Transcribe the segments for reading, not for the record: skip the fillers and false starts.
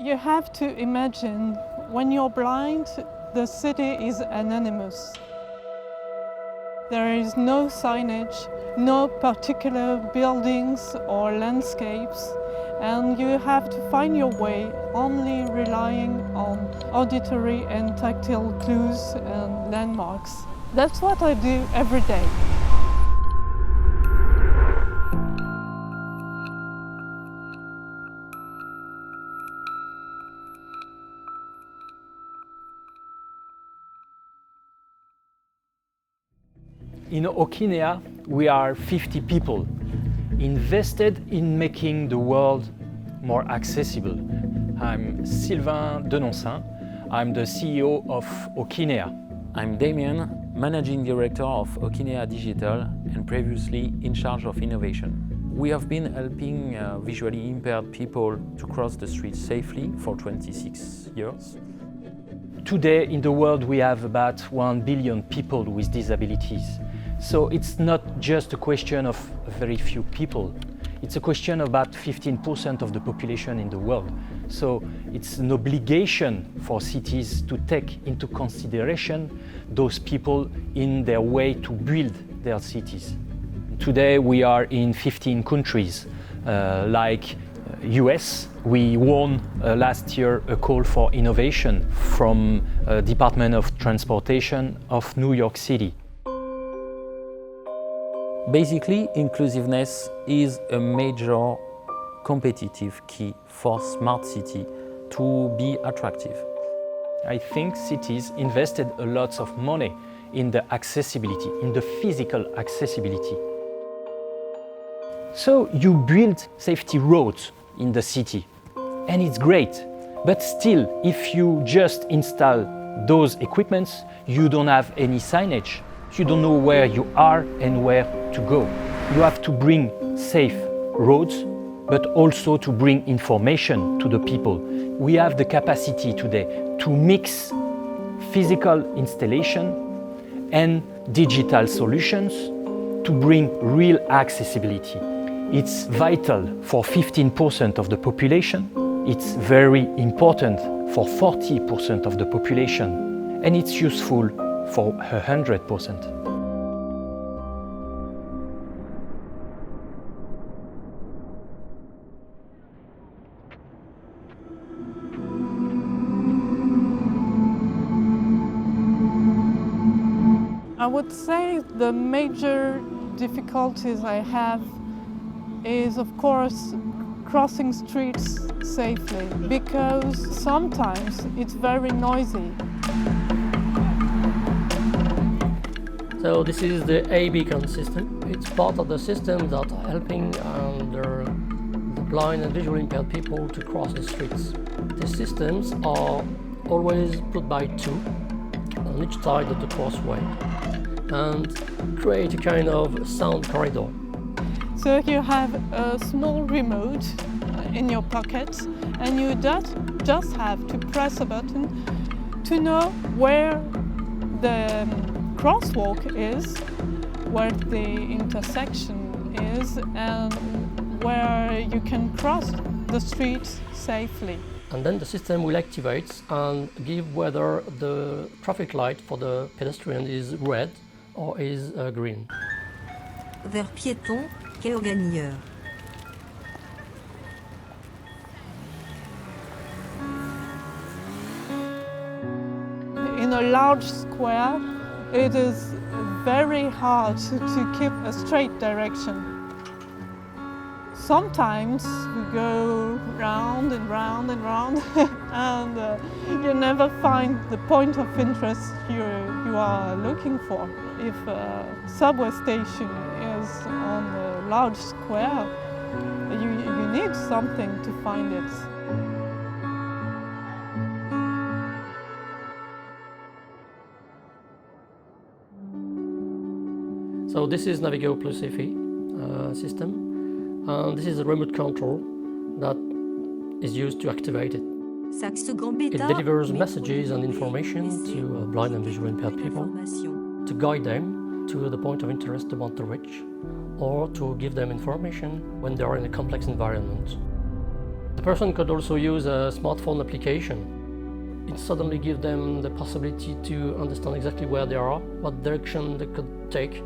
You have to imagine, when you're blind, the city is anonymous. There is no signage, no particular buildings or landscapes, and you have to find your way only relying on auditory and tactile clues and landmarks. That's what I do every day. In Okinea, we are 50 people invested in making the world more accessible. I'm Sylvain Denoncin. I'm the CEO of Okinea. I'm Damien, Managing Director of Okinea Digital and previously in charge of innovation. We have been helping visually impaired people to cross the street safely for 26 years. Today in the world we have about 1 billion people with disabilities. So it's not just a question of very few people. It's a question of about 15% of the population in the world. So it's an obligation for cities to take into consideration those people in their way to build their cities. Today we are in 15 countries, like US. We won last year a call for innovation from Department of Transportation of New York City. Basically, inclusiveness is a major competitive key for smart city to be attractive. I think cities invested a lot of money in the accessibility, in the physical accessibility. So you build safety roads in the city, and it's great. But still, if you just install those equipments, you don't have any signage. You don't know where you are and where to go. You have to bring safe roads, but also to bring information to the people. We have the capacity today to mix physical installation and digital solutions to bring real accessibility. It's vital for 15% of the population. It's very important for 40% of the population. And it's useful for 100%. I would say the major difficulties I have is, of course, crossing streets safely, because sometimes it's very noisy. So this is the A-Beacon system. It's part of the system that are helping the blind and visually impaired people to cross the streets. The systems are always put by two on each side of the crossway and create a kind of sound corridor. So you have a small remote in your pocket, and you just have to press a button to know where the crosswalk is, where the intersection is, and where you can cross the street safely. And then the system will activate and give whether the traffic light for the pedestrian is red or is green. Vers piétons, quai aux Ganilleurs. In a large square, it is very hard to keep a straight direction. Sometimes we go round and round and round and you never find the point of interest you are looking for. If a subway station is on a large square, you need something to find it. So this is Navigo Plus FE system. And this is a remote control that is used to activate it. It delivers messages and information to blind and visually impaired people to guide them to the point of interest they want to reach, or to give them information when they are in a complex environment. The person could also use a smartphone application. It suddenly gives them the possibility to understand exactly where they are, what direction they could take,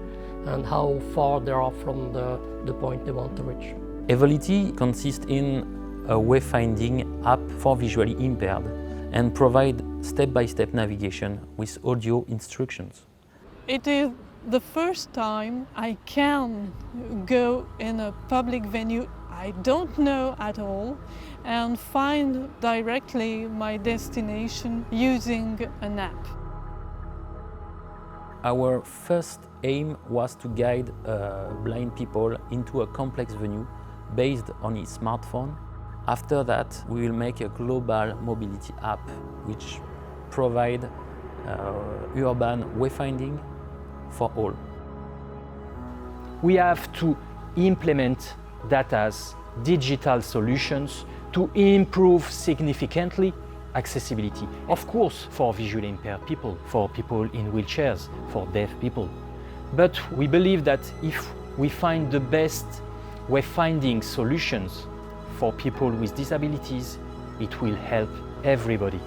and how far they are from the point they want to reach. Evolity consists in a wayfinding app for visually impaired and provide step-by-step navigation with audio instructions. It is the first time I can go in a public venue I don't know at all and find directly my destination using an app. Our first aim was to guide blind people into a complex venue based on his smartphone. After that, we will make a global mobility app which provide urban wayfinding for all. We have to implement that as digital solutions to improve significantly accessibility. Of course, for visually impaired people, for people in wheelchairs, for deaf people. But we believe that if we find the best wayfinding solutions for people with disabilities, it will help everybody.